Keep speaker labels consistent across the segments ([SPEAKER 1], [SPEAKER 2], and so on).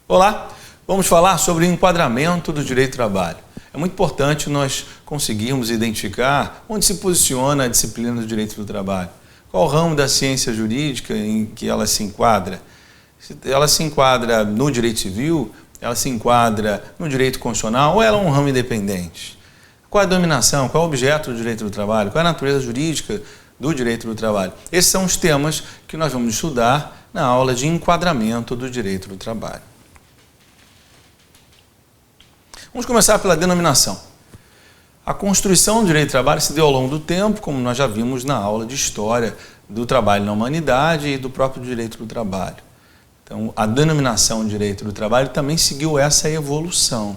[SPEAKER 1] Olá, vamos falar sobre o enquadramento do direito do trabalho. É muito importante nós conseguirmos identificar onde se posiciona a disciplina do direito do trabalho. Qual o ramo da ciência jurídica em que ela se enquadra? Ela se enquadra no direito civil, ela se enquadra no direito constitucional ou ela é um ramo independente? Qual é a dominação, qual é o objeto do direito do trabalho, qual é a natureza jurídica do direito do trabalho? Esses são os temas que nós vamos estudar na aula de enquadramento do direito do trabalho. Vamos começar pela denominação. A construção do direito do trabalho se deu ao longo do tempo, como nós já vimos na aula de História do Trabalho na Humanidade e do próprio direito do trabalho. Então, a denominação do direito do trabalho também seguiu essa evolução.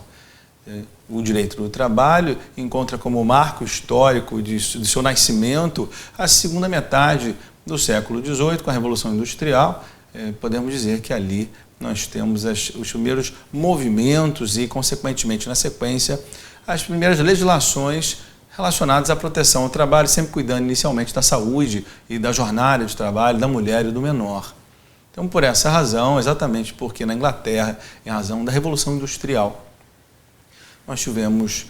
[SPEAKER 1] O direito do trabalho encontra como marco histórico de seu nascimento a segunda metade do século XVIII, com a Revolução Industrial. Podemos dizer que ali nós temos os primeiros movimentos e, consequentemente, na sequência, as primeiras legislações relacionadas à proteção ao trabalho, sempre cuidando inicialmente da saúde e da jornada de trabalho da mulher e do menor. Então, por essa razão, exatamente porque na Inglaterra, em razão da Revolução Industrial, nós tivemos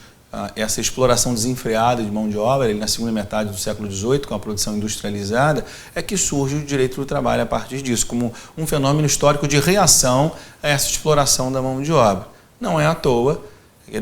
[SPEAKER 1] essa exploração desenfreada de mão de obra, na segunda metade do século XVIII, com a produção industrializada, é que surge o direito do trabalho a partir disso, como um fenômeno histórico de reação a essa exploração da mão de obra. Não é à toa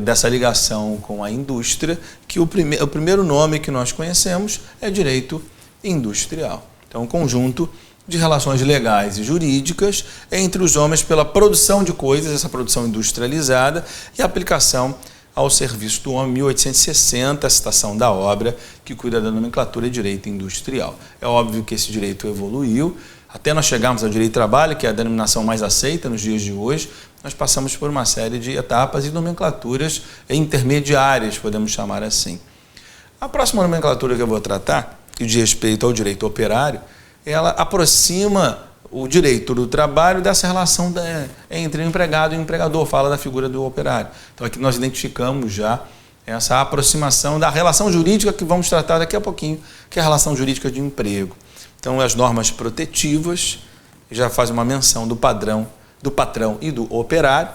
[SPEAKER 1] dessa ligação com a indústria que o primeiro nome que nós conhecemos é direito industrial. Então, um conjunto de relações legais e jurídicas entre os homens pela produção de coisas, essa produção industrializada e a aplicação ao serviço do homem, 1860, a citação da obra que cuida da nomenclatura de direito industrial. É óbvio que esse direito evoluiu, até nós chegarmos ao direito do trabalho, que é a denominação mais aceita nos dias de hoje, nós passamos por uma série de etapas e nomenclaturas intermediárias, podemos chamar assim. A próxima nomenclatura que eu vou tratar, que diz respeito ao direito operário, ela aproxima o direito do trabalho dessa relação entre o empregado e o empregador, fala da figura do operário. Então aqui nós identificamos já essa aproximação da relação jurídica que vamos tratar daqui a pouquinho, que é a relação jurídica de emprego. Então as normas protetivas já fazem uma menção do patrão e do operário,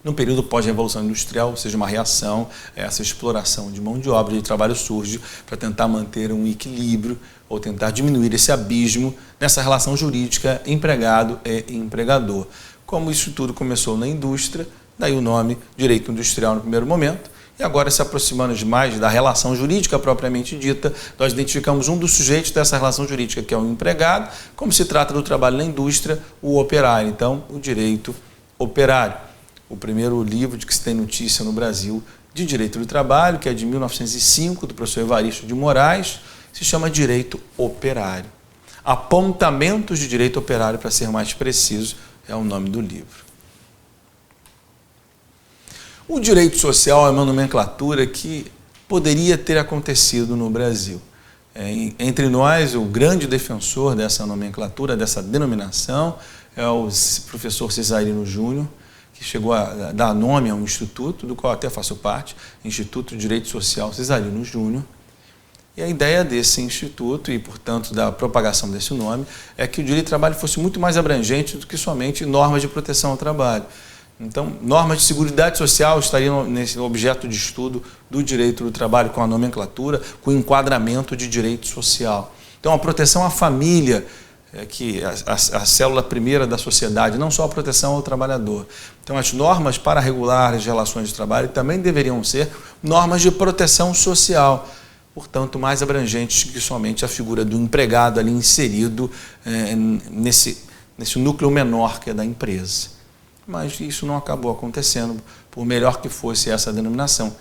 [SPEAKER 1] no período pós-revolução industrial, ou seja, uma reação a essa exploração de mão de obra, de trabalho surge para tentar manter um equilíbrio ou tentar diminuir esse abismo nessa relação jurídica empregado e empregador. Como isso tudo começou na indústria, daí o nome direito industrial no primeiro momento, e agora se aproximando mais da relação jurídica propriamente dita, nós identificamos um dos sujeitos dessa relação jurídica, que é o empregado, como se trata do trabalho na indústria, o operário, então o direito operário. O primeiro livro de que se tem notícia no Brasil de direito do trabalho, que é de 1905, do professor Evaristo de Moraes, se chama Direito Operário. Apontamentos de Direito Operário, para ser mais preciso, é o nome do livro. O direito social é uma nomenclatura que poderia ter acontecido no Brasil. Entre nós, o grande defensor dessa nomenclatura, dessa denominação, é o professor Cesarino Júnior, que chegou a dar nome a um instituto, do qual até faço parte, Instituto de Direito Social Cesarino Júnior. E a ideia desse instituto, e portanto da propagação desse nome, é que o direito do trabalho fosse muito mais abrangente do que somente normas de proteção ao trabalho. Então, normas de seguridade social estariam nesse objeto de estudo do direito do trabalho, com a nomenclatura, com o enquadramento de direito social. Então, a proteção à família, que a célula primeira da sociedade, não só a proteção ao trabalhador. Então, as normas para regular as relações de trabalho também deveriam ser normas de proteção social, portanto, mais abrangentes que somente a figura do empregado ali inserido nesse núcleo menor que é da empresa. Mas isso não acabou acontecendo, por melhor que fosse essa denominação.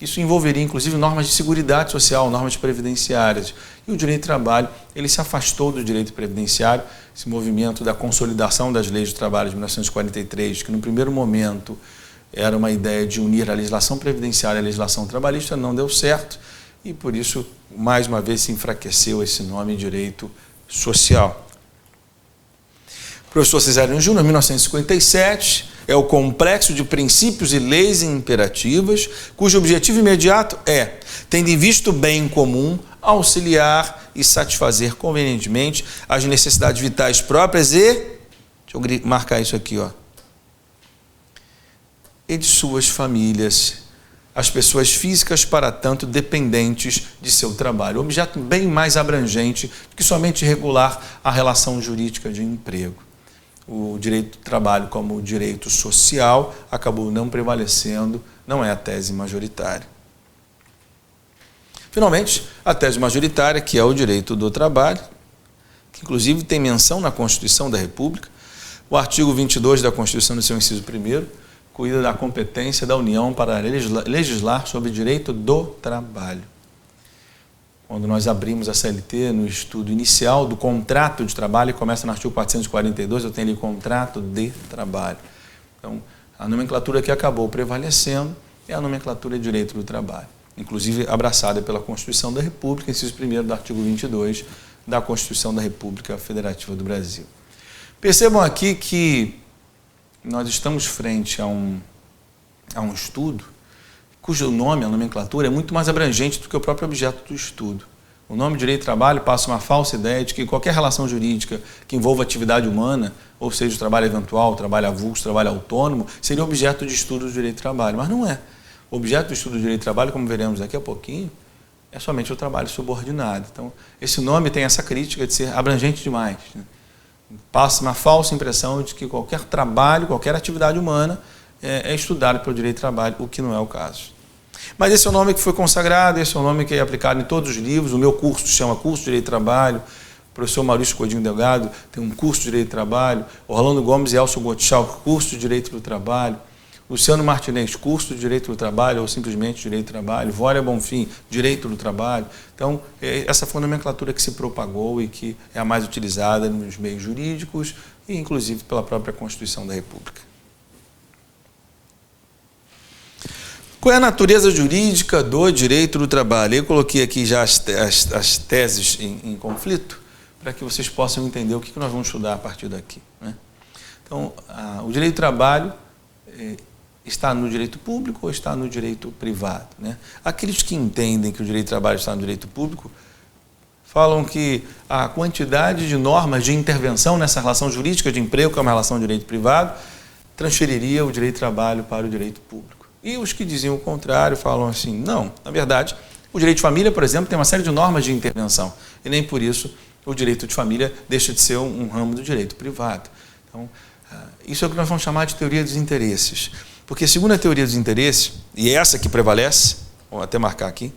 [SPEAKER 1] Isso envolveria, inclusive, normas de seguridade social, normas previdenciárias. E o direito do trabalho, ele se afastou do direito previdenciário, esse movimento da consolidação das leis do trabalho de 1943, que no primeiro momento era uma ideia de unir a legislação previdenciária e a legislação trabalhista, não deu certo, e por isso, mais uma vez, se enfraqueceu esse nome direito social. O professor Cesarino Júnior, 1957, é o complexo de princípios e leis imperativas, cujo objetivo imediato é, tendo em vista o bem comum, auxiliar e satisfazer convenientemente as necessidades vitais próprias e, deixa eu marcar isso aqui, e de suas famílias, as pessoas físicas, para tanto, dependentes de seu trabalho. Objeto bem mais abrangente do que somente regular a relação jurídica de emprego. O direito do trabalho como direito social acabou não prevalecendo, não é a tese majoritária. Finalmente, a tese majoritária, que é o direito do trabalho, que inclusive tem menção na Constituição da República. O artigo 22 da Constituição, no seu inciso 1º, cuida da competência da União para legislar sobre o direito do trabalho. Quando nós abrimos a CLT no estudo inicial do contrato de trabalho, começa no artigo 442, eu tenho ali contrato de trabalho. Então, a nomenclatura que acabou prevalecendo é a nomenclatura de direito do trabalho, inclusive abraçada pela Constituição da República, inciso 1º do artigo 22 da Constituição da República Federativa do Brasil. Percebam aqui que nós estamos frente a um estudo cujo nome, a nomenclatura, é muito mais abrangente do que o próprio objeto do estudo. O nome direito do trabalho passa uma falsa ideia de que qualquer relação jurídica que envolva atividade humana, ou seja, o trabalho eventual, o trabalho avulso, o trabalho autônomo, seria objeto de estudo do direito do trabalho, mas não é. O objeto do estudo do direito do trabalho, como veremos daqui a pouquinho, é somente o trabalho subordinado. Então, esse nome tem essa crítica de ser abrangente demais, né? Passa uma falsa impressão de que qualquer trabalho, qualquer atividade humana é estudado pelo direito do trabalho, o que não é o caso. Mas esse é o nome que foi consagrado, esse é o nome que é aplicado em todos os livros. O meu curso se chama Curso de Direito do Trabalho. O professor Maurício Codinho Delgado tem um curso de Direito do Trabalho. Orlando Gomes e Elcio Gottschalk, curso de Direito do Trabalho. Luciano Martinez, curso de Direito do Trabalho, ou simplesmente Direito do Trabalho. Vória Bonfim, Direito do Trabalho. Então, essa foi a nomenclatura que se propagou e que é a mais utilizada nos meios jurídicos e, inclusive, pela própria Constituição da República. Qual é a natureza jurídica do direito do trabalho? Eu coloquei aqui já as teses em conflito, para que vocês possam entender o que nós vamos estudar a partir daqui, né? Então, o direito do trabalho está no direito público ou está no direito privado, né? Aqueles que entendem que o direito do trabalho está no direito público falam que a quantidade de normas de intervenção nessa relação jurídica de emprego, que é uma relação de direito privado, transferiria o direito do trabalho para o direito público. E os que diziam o contrário falam assim, não, na verdade, o direito de família, por exemplo, tem uma série de normas de intervenção, e nem por isso o direito de família deixa de ser um ramo do direito privado. Então, isso é o que nós vamos chamar de teoria dos interesses. Porque, segundo a teoria dos interesses, e é essa que prevalece, vou até marcar aqui,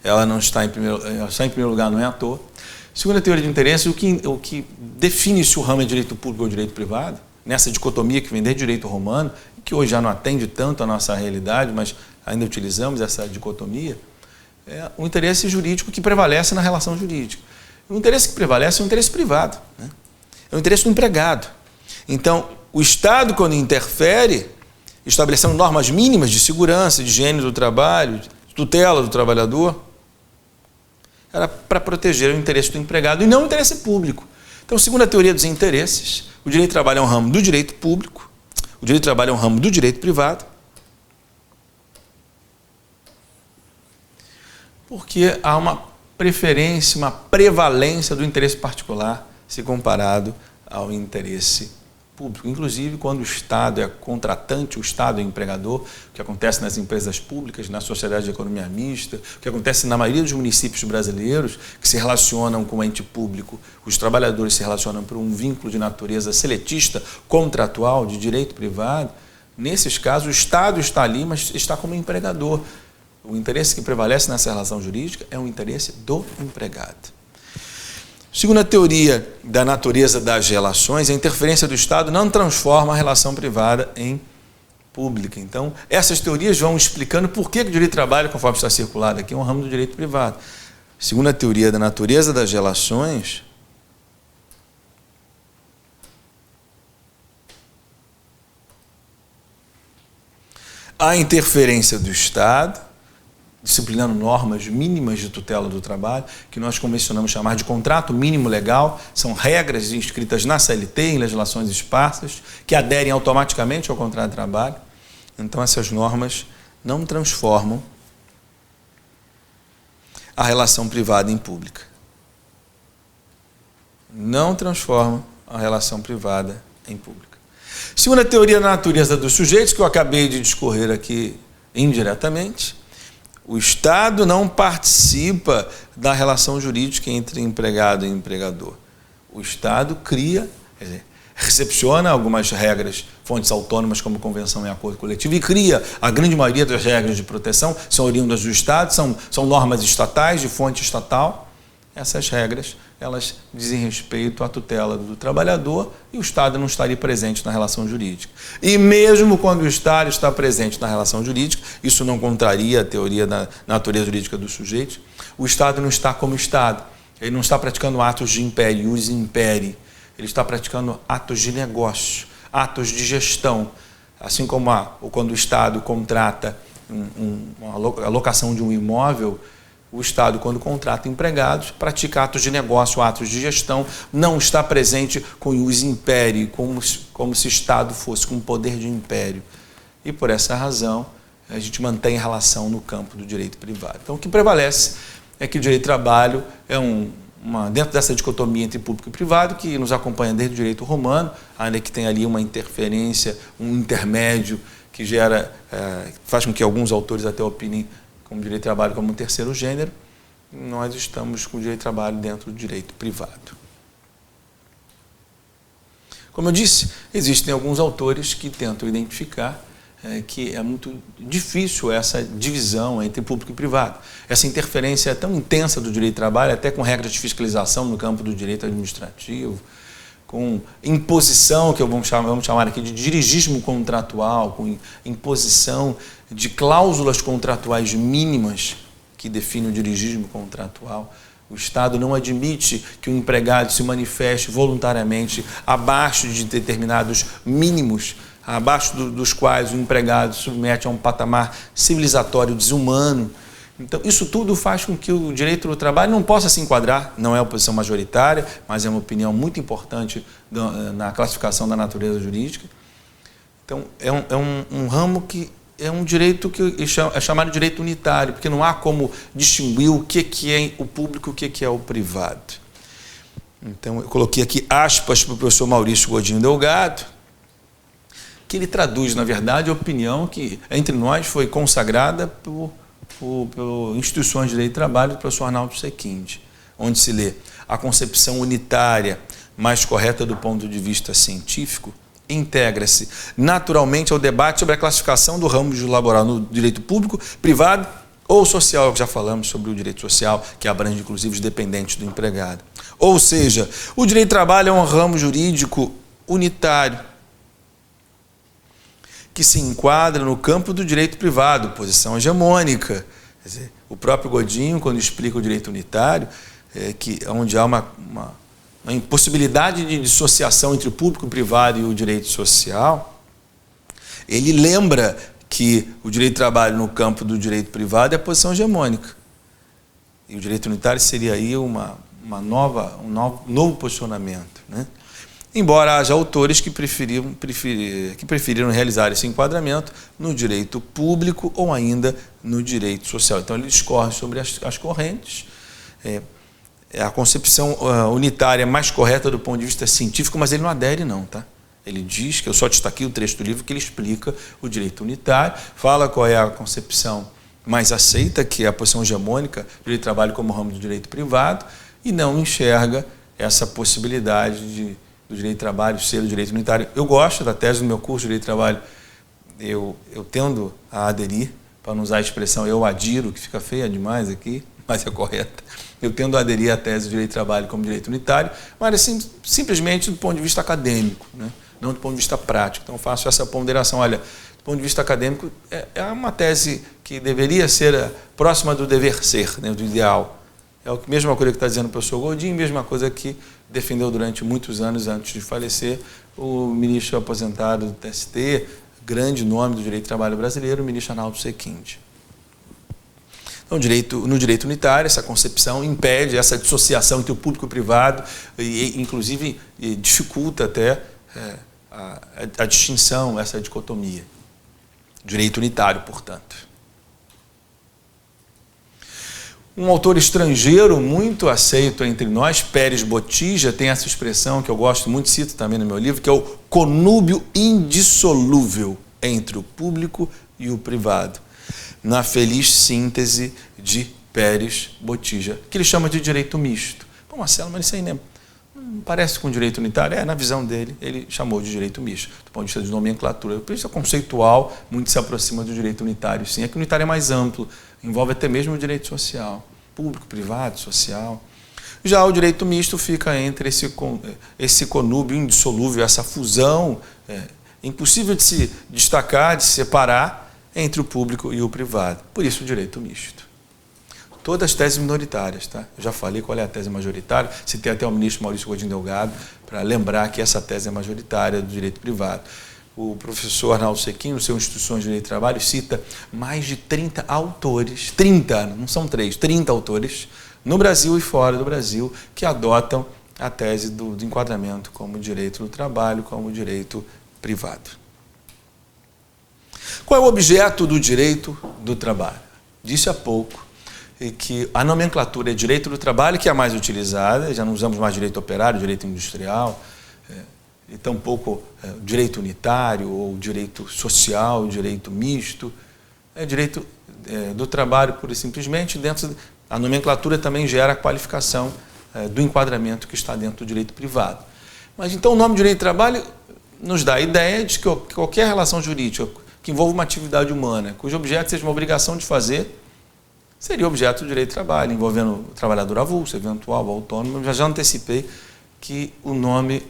[SPEAKER 1] ela não está em primeiro lugar, não é à toa. Segundo a teoria de interesses, o que define se o ramo é direito público ou direito privado, nessa dicotomia que vem desde o direito romano, que hoje já não atende tanto à nossa realidade, mas ainda utilizamos essa dicotomia, é o interesse jurídico que prevalece na relação jurídica. O interesse que prevalece é o interesse privado, né? É o interesse do empregado. Então, o Estado, quando interfere, estabelecendo normas mínimas de segurança, de higiene do trabalho, de tutela do trabalhador, era para proteger o interesse do empregado e não o interesse público. Então, segundo a teoria dos interesses, o direito do trabalho é um ramo do direito público, o direito do trabalho é um ramo do direito privado, porque há uma preferência, uma prevalência do interesse particular se comparado ao interesse público. Inclusive, quando o Estado é contratante, o Estado é empregador, o que acontece nas empresas públicas, na sociedade de economia mista, o que acontece na maioria dos municípios brasileiros, que se relacionam com o ente público, os trabalhadores se relacionam por um vínculo de natureza seletista, contratual, de direito privado. Nesses casos, o Estado está ali, mas está como empregador. O interesse que prevalece nessa relação jurídica é o interesse do empregado. Segundo a teoria da natureza das relações, a interferência do Estado não transforma a relação privada em pública. Então, essas teorias vão explicando por que o direito do trabalho, conforme está circulado aqui, é um ramo do direito privado. Segundo a teoria da natureza das relações, a interferência do Estado, disciplinando normas mínimas de tutela do trabalho, que nós convencionamos chamar de contrato mínimo legal, são regras inscritas na CLT, em legislações esparsas, que aderem automaticamente ao contrato de trabalho. Então, essas normas não transformam a relação privada em pública. Não transformam a relação privada em pública. Segundo a teoria da natureza dos sujeitos, que eu acabei de discorrer aqui indiretamente, o Estado não participa da relação jurídica entre empregado e empregador. O Estado cria, quer dizer, recepciona algumas regras, fontes autônomas como convenção e acordo coletivo, e cria a grande maioria das regras de proteção, são oriundas do Estado, são normas estatais, de fonte estatal. Essas regras, elas dizem respeito à tutela do trabalhador e o Estado não estaria presente na relação jurídica. E mesmo quando o Estado está presente na relação jurídica, isso não contraria a teoria da natureza jurídica dos sujeitos, o Estado não está como Estado. Ele não está praticando atos de império, ius imperi. Ele está praticando atos de negócio, atos de gestão. Assim como quando o Estado contrata a locação de um imóvel, o Estado, quando contrata empregados, pratica atos de negócio, atos de gestão, não está presente com ius imperi, como se o Estado fosse com poder de império. E por essa razão, a gente mantém relação no campo do direito privado. Então, o que prevalece é que o direito do trabalho é dentro dessa dicotomia entre público e privado, que nos acompanha desde o direito romano, ainda que tem ali uma interferência, um intermédio que faz com que alguns autores até opinem como direito do trabalho como um terceiro gênero. Nós estamos com o direito do trabalho dentro do direito privado. Como eu disse, existem alguns autores que tentam identificar que é muito difícil essa divisão entre público e privado. Essa interferência é tão intensa do direito do trabalho, até com regras de fiscalização no campo do direito administrativo, com imposição, que vamos chamar aqui de dirigismo contratual, com imposição de cláusulas contratuais mínimas que definem o dirigismo contratual. O Estado não admite que o empregado se manifeste voluntariamente abaixo de determinados mínimos, abaixo dos quais o empregado se submete a um patamar civilizatório desumano. Então, isso tudo faz com que o direito do trabalho não possa se enquadrar, não é a posição majoritária, mas é uma opinião muito importante na classificação da natureza jurídica. Então, é um ramo que é um direito que é chamado de direito unitário, porque não há como distinguir o que é o público e o que é o privado. Então, eu coloquei aqui aspas para o professor Maurício Godinho Delgado, que ele traduz, na verdade, a opinião que entre nós foi consagrada por instituições de direito do trabalho do professor Arnaldo Sequinde, onde se lê: a concepção unitária mais correta do ponto de vista científico integra-se naturalmente ao debate sobre a classificação do ramo laboral no direito público, privado ou social, que já falamos sobre o direito social, que abrange inclusive os dependentes do empregado. Ou seja, o direito do trabalho é um ramo jurídico unitário, que se enquadra no campo do direito privado, posição hegemônica. Quer dizer, o próprio Godinho, quando explica o direito unitário, onde há uma impossibilidade de dissociação entre o público e o privado e o direito social, ele lembra que o direito do trabalho no campo do direito privado é a posição hegemônica. E o direito unitário seria aí um novo posicionamento, né? Embora haja autores que preferiram realizar esse enquadramento no direito público ou ainda no direito social. Então, ele discorre sobre as correntes. A concepção unitária mais correta do ponto de vista científico, mas ele não adere não, tá? Ele diz, que eu só destaquei o trecho do livro, que ele explica o direito unitário, fala qual é a concepção mais aceita, que é a posição hegemônica do direito do trabalho como ramo do direito privado, e não enxerga essa possibilidade do direito do trabalho ser o direito unitário. Eu gosto da tese do meu curso de direito do trabalho, eu tendo a aderir, para não usar a expressão eu adiro, que fica feia demais aqui, mas é correta. Eu tendo a aderir à tese do direito do trabalho como direito unitário, mas assim, simplesmente do ponto de vista acadêmico, né? Não do ponto de vista prático. Então, eu faço essa ponderação. Olha, do ponto de vista acadêmico, é uma tese que deveria ser próxima do dever ser, né, do ideal. É a mesma coisa que está dizendo o professor Godinho, mesma coisa que defendeu durante muitos anos antes de falecer o ministro aposentado do TST, grande nome do direito do trabalho brasileiro, o ministro Arnaldo Sequinde. Então, no direito unitário, essa concepção impede essa dissociação entre o público e o privado e inclusive, dificulta até a distinção, essa dicotomia. Direito unitário, portanto. Um autor estrangeiro muito aceito entre nós, Pérez Botija, tem essa expressão que eu gosto muito, cito também no meu livro, que é o conúbio indissolúvel entre o público e o privado, na feliz síntese de Pérez Botija, que ele chama de direito misto. Pô, Marcelo, mas isso aí não parece com direito unitário? Na visão dele, ele chamou de direito misto, do ponto de vista de nomenclatura. Por isso, conceitual, muito se aproxima do direito unitário, sim. É que o unitário é mais amplo, envolve até mesmo o direito social, público, privado, social. Já o direito misto fica entre esse conúbio indissolúvel, essa fusão impossível de se destacar, de se separar entre o público e o privado. Por isso o direito misto. Todas as teses minoritárias, tá? Eu já falei qual é a tese majoritária, citei até o ministro Maurício Godinho Delgado para lembrar que essa tese é majoritária do direito privado. O professor Arnaldo Sequim, no seu Instituições de Direito do Trabalho, cita mais de 30 autores, 30, não são 3, 30 autores, no Brasil e fora do Brasil, que adotam a tese do enquadramento como direito do trabalho, como direito privado. Qual é o objeto do direito do trabalho? Disse há pouco que a nomenclatura é direito do trabalho, que é a mais utilizada, já não usamos mais direito operário, direito industrial, e tampouco direito unitário, ou direito social, direito misto. É direito do trabalho, pura e simplesmente. A nomenclatura também gera a qualificação do enquadramento que está dentro do direito privado. Mas então o nome direito do trabalho nos dá a ideia de que qualquer relação jurídica que envolva uma atividade humana, cujo objeto seja uma obrigação de fazer, seria objeto do direito do trabalho, envolvendo o trabalhador avulso, eventual, autônomo. Já antecipei que o nome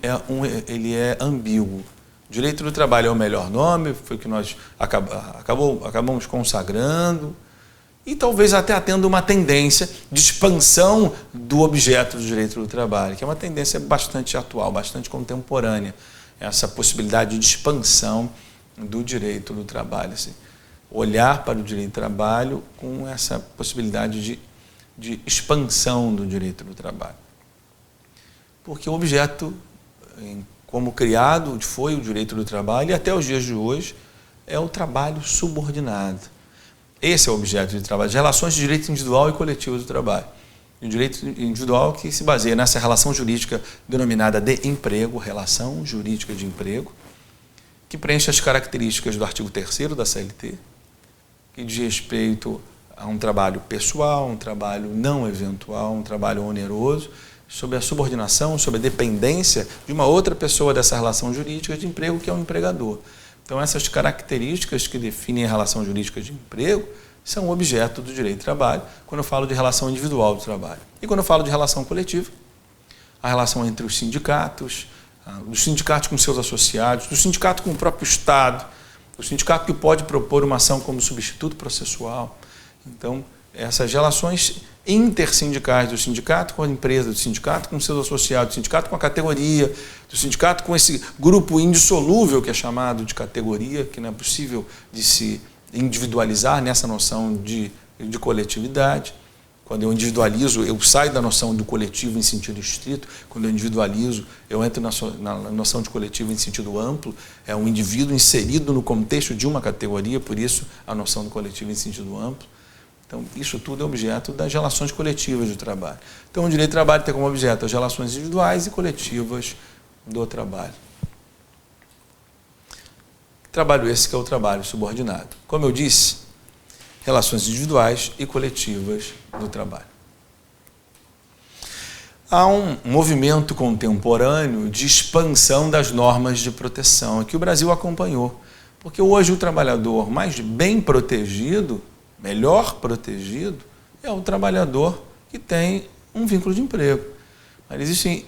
[SPEAKER 1] ele é ambíguo. Direito do trabalho é o melhor nome, foi o que nós acabamos consagrando, e talvez até tendo uma tendência de expansão do objeto do direito do trabalho, que é uma tendência bastante atual, bastante contemporânea, essa possibilidade de expansão do direito do trabalho. Assim, olhar para o direito do trabalho com essa possibilidade de expansão do direito do trabalho. Porque o objeto, como criado foi o direito do trabalho, e até os dias de hoje, é o trabalho subordinado. Esse é o objeto do trabalho, as relações de direito individual e coletivo do trabalho. E o direito individual que se baseia nessa relação jurídica denominada de emprego, relação jurídica de emprego, que preenche as características do artigo 3º da CLT, que diz respeito a um trabalho pessoal, um trabalho não eventual, um trabalho oneroso, sobre a subordinação, sobre a dependência de uma outra pessoa dessa relação jurídica de emprego, que é o empregador. Então, essas características que definem a relação jurídica de emprego são objeto do direito do trabalho, quando eu falo de relação individual do trabalho. E quando eu falo de relação coletiva, a relação entre os sindicatos com seus associados, do sindicato com o próprio Estado, o sindicato que pode propor uma ação como substituto processual. Então, essas relações intersindicais do sindicato com a empresa, do sindicato com seus associados, do sindicato com a categoria, do sindicato com esse grupo indissolúvel que é chamado de categoria, que não é possível de se individualizar nessa noção de coletividade. Quando eu individualizo, eu saio da noção do coletivo em sentido estrito. Quando eu individualizo, eu entro na noção de coletivo em sentido amplo. É um indivíduo inserido no contexto de uma categoria, por isso a noção do coletivo em sentido amplo. Então, isso tudo é objeto das relações coletivas do trabalho. Então, o direito do trabalho tem como objeto as relações individuais e coletivas do trabalho. Trabalho esse que é o trabalho subordinado. Como eu disse, relações individuais e coletivas do trabalho. Há um movimento contemporâneo de expansão das normas de proteção que o Brasil acompanhou. Porque hoje o trabalhador mais bem protegido, melhor protegido, é o trabalhador que tem um vínculo de emprego. Mas existem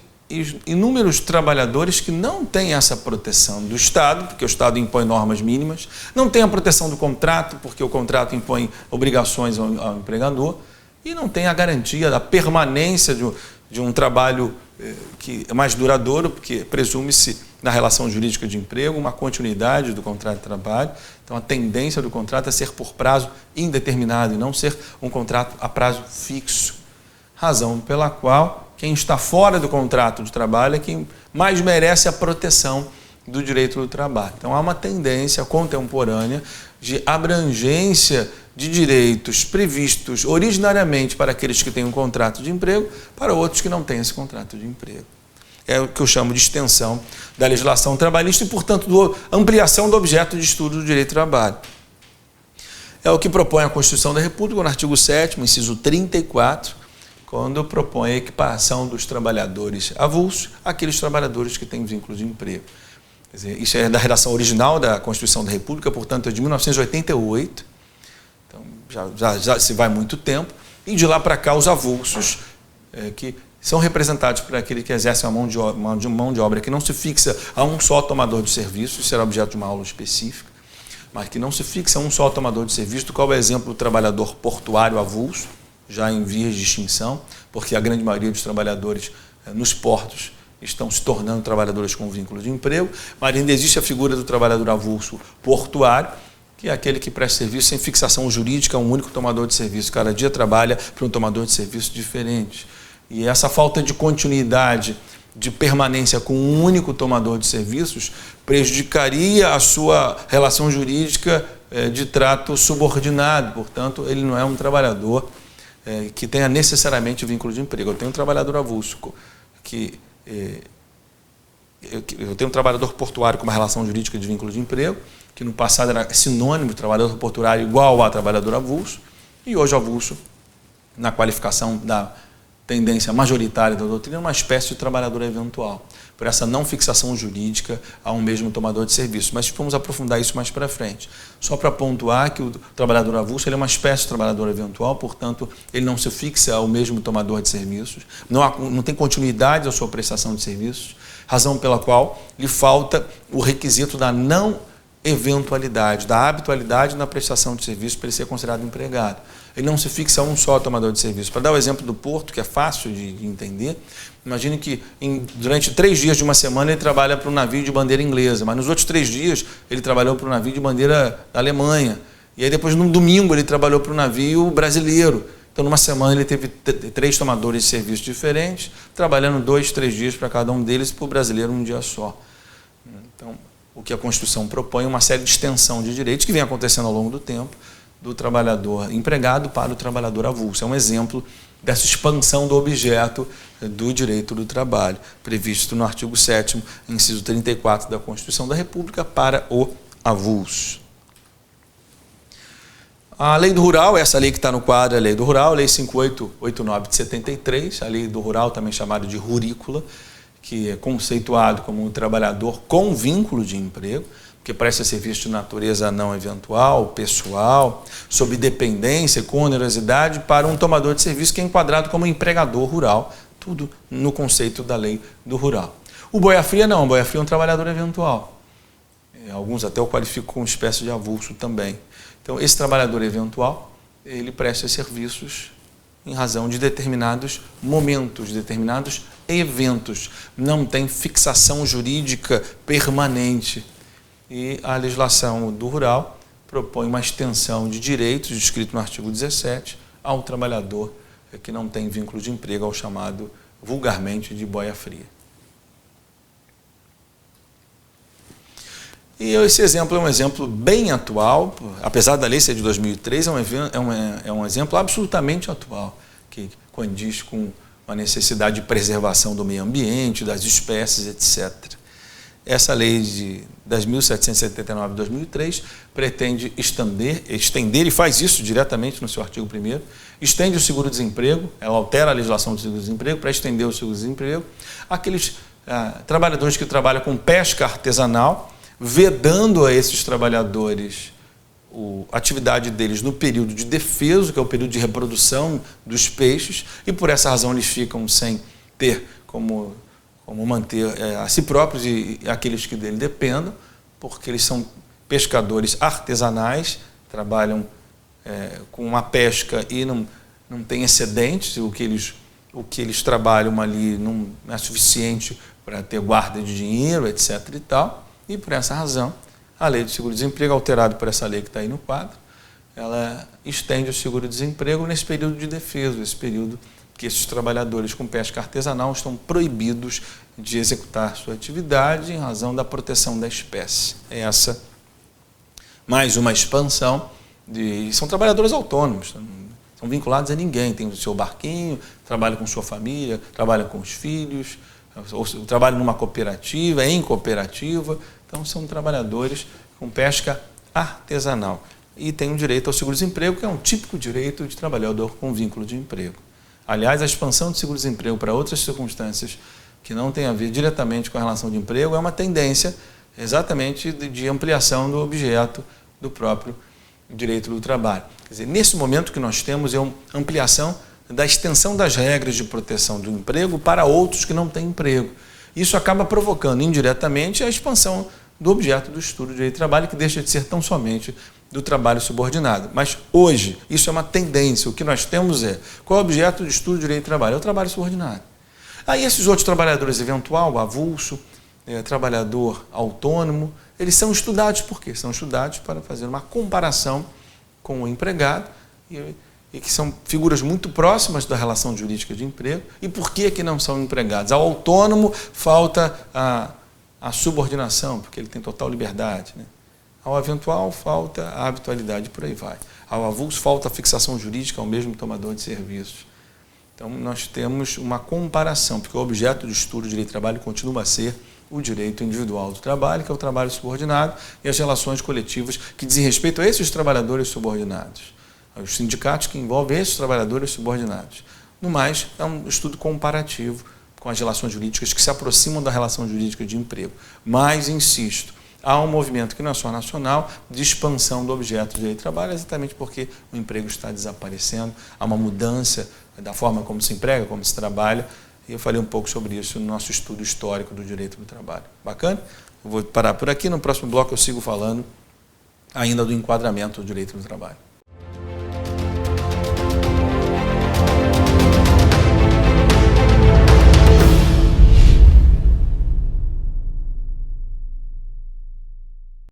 [SPEAKER 1] inúmeros trabalhadores que não têm essa proteção do Estado, porque o Estado impõe normas mínimas, não tem a proteção do contrato, porque o contrato impõe obrigações ao empregador, e não tem a garantia da permanência de um trabalho que é mais duradouro, porque presume-se na relação jurídica de emprego uma continuidade do contrato de trabalho. Então, a tendência do contrato é ser por prazo indeterminado e não ser um contrato a prazo fixo. Razão pela qual quem está fora do contrato de trabalho é quem mais merece a proteção do direito do trabalho. Então, há uma tendência contemporânea de abrangência de direitos previstos originariamente para aqueles que têm um contrato de emprego, para outros que não têm esse contrato de emprego. É o que eu chamo de extensão da legislação trabalhista e, portanto, ampliação do objeto de estudo do direito do trabalho. É o que propõe a Constituição da República, no artigo 7º, inciso 34, quando propõe a equiparação dos trabalhadores avulsos àqueles trabalhadores que têm vínculo de emprego. Quer dizer, isso é da redação original da Constituição da República, portanto, é de 1988, então já se vai muito tempo, e de lá para cá os avulsos, que são representados por aquele que exerce uma mão de obra que não se fixa a um só tomador de serviço, isso será objeto de uma aula específica, mas que não se fixa a um só tomador de serviço, qual é o exemplo do trabalhador portuário avulso, já em vias de extinção, porque a grande maioria dos trabalhadores nos portos estão se tornando trabalhadores com vínculo de emprego, mas ainda existe a figura do trabalhador avulso portuário, que é aquele que presta serviço sem fixação jurídica a um único tomador de serviço. Cada dia trabalha para um tomador de serviço diferente. E essa falta de continuidade, de permanência com um único tomador de serviços, prejudicaria a sua relação jurídica de trato subordinado. Portanto, ele não é um trabalhador que tenha necessariamente vínculo de emprego. Eu tenho um trabalhador avulso, eu tenho um trabalhador portuário com uma relação jurídica de vínculo de emprego, que no passado era sinônimo de trabalhador portuário igual a trabalhador avulso, e hoje avulso, na qualificação da tendência majoritária da doutrina, é uma espécie de trabalhador eventual, por essa não fixação jurídica a um mesmo tomador de serviço. Mas vamos aprofundar isso mais para frente. Só para pontuar que o trabalhador avulso ele é uma espécie de trabalhador eventual, portanto, ele não se fixa ao mesmo tomador de serviços, não tem continuidade à sua prestação de serviços, razão pela qual lhe falta o requisito da não eventualidade, da habitualidade na prestação de serviço para ele ser considerado empregado. Ele não se fixa a um só tomador de serviço. Para dar o exemplo do porto, que é fácil de entender, imagine que durante 3 dias de uma semana ele trabalha para um navio de bandeira inglesa, mas nos outros 3 dias ele trabalhou para um navio de bandeira da Alemanha. E aí depois, no domingo, ele trabalhou para um navio brasileiro. Então, numa semana ele teve 3 tomadores de serviço diferentes, trabalhando 2, 3 dias para cada um deles, para o brasileiro um dia só. Então, o que a Constituição propõe é uma série de extensão de direitos que vem acontecendo ao longo do tempo, do trabalhador empregado para o trabalhador avulso. É um exemplo dessa expansão do objeto do direito do trabalho, previsto no artigo 7º, inciso 34 da Constituição da República, para o avulso. A Lei do Rural, essa lei que está no quadro é a Lei do Rural, Lei 5889 de 73, a Lei do Rural, também chamada de rurícula, que é conceituado como um trabalhador com vínculo de emprego, que presta serviço de natureza não eventual, pessoal, sob dependência, com onerosidade, para um tomador de serviço que é enquadrado como empregador rural, tudo no conceito da Lei do Rural. O boia-fria não, o boia-fria é um trabalhador eventual. Alguns até o qualificam como espécie de avulso também. Então, esse trabalhador eventual, ele presta serviços em razão de determinados momentos, determinados eventos. Não tem fixação jurídica permanente. E a legislação do rural propõe uma extensão de direitos, descrito no artigo 17, ao trabalhador que não tem vínculo de emprego, ao chamado vulgarmente de boia-fria. E esse exemplo é um exemplo bem atual, apesar da lei ser de 2003, é um exemplo absolutamente atual, que condiz com a necessidade de preservação do meio ambiente, das espécies, etc. Essa lei de 10.779 de 2003 pretende estender, e faz isso diretamente no seu artigo 1º, estende o seguro-desemprego, ela altera a legislação do seguro-desemprego para estender o seguro-desemprego àqueles trabalhadores que trabalham com pesca artesanal, vedando a esses trabalhadores a atividade deles no período de defeso, que é o período de reprodução dos peixes, e por essa razão eles ficam sem ter como manter a si próprios e aqueles que dele dependam, porque eles são pescadores artesanais, trabalham com uma pesca e não tem excedentes, o que eles trabalham ali não é suficiente para ter guarda de dinheiro, etc. e tal. E por essa razão, a lei do seguro-desemprego, alterada por essa lei que está aí no quadro, ela estende o seguro-desemprego nesse período de defeso, esse período que esses trabalhadores com pesca artesanal estão proibidos de executar sua atividade em razão da proteção da espécie. É essa mais uma expansão São trabalhadores autônomos, são vinculados a ninguém, tem o seu barquinho, trabalham com sua família, trabalham com os filhos, ou trabalham numa cooperativa, em cooperativa, então são trabalhadores com pesca artesanal. E tem o direito ao seguro-desemprego, que é um típico direito de trabalhador com vínculo de emprego. Aliás, a expansão do seguro-desemprego para outras circunstâncias que não tem a ver diretamente com a relação de emprego é uma tendência exatamente de ampliação do objeto do próprio direito do trabalho. Quer dizer, nesse momento que nós temos é uma ampliação da extensão das regras de proteção do emprego para outros que não têm emprego. Isso acaba provocando indiretamente a expansão do objeto do estudo de direito do trabalho, que deixa de ser tão somente do trabalho subordinado. Mas hoje, isso é uma tendência. O que nós temos qual é o objeto de estudo de direito do trabalho? É o trabalho subordinado. Aí esses outros trabalhadores eventual, avulso, trabalhador autônomo, eles são estudados por quê? São estudados para fazer uma comparação com o empregado e que são figuras muito próximas da relação jurídica de emprego. E por que não são empregados? Ao autônomo falta a subordinação, porque ele tem total liberdade, né? Ao eventual falta a habitualidade, por aí vai. Ao avulso falta a fixação jurídica ao mesmo tomador de serviços. Então nós temos uma comparação, porque o objeto do estudo do direito do trabalho continua a ser o direito individual do trabalho, que é o trabalho subordinado, e as relações coletivas que dizem respeito a esses trabalhadores subordinados, os sindicatos que envolvem esses trabalhadores subordinados. No mais, é um estudo comparativo com as relações jurídicas que se aproximam da relação jurídica de emprego. Mas, insisto, há um movimento que não é só nacional de expansão do objeto do direito do trabalho, exatamente porque o emprego está desaparecendo, há uma mudança da forma como se emprega, como se trabalha, e eu falei um pouco sobre isso no nosso estudo histórico do direito do trabalho. Bacana? Eu vou parar por aqui, no próximo bloco eu sigo falando ainda do enquadramento do direito do trabalho.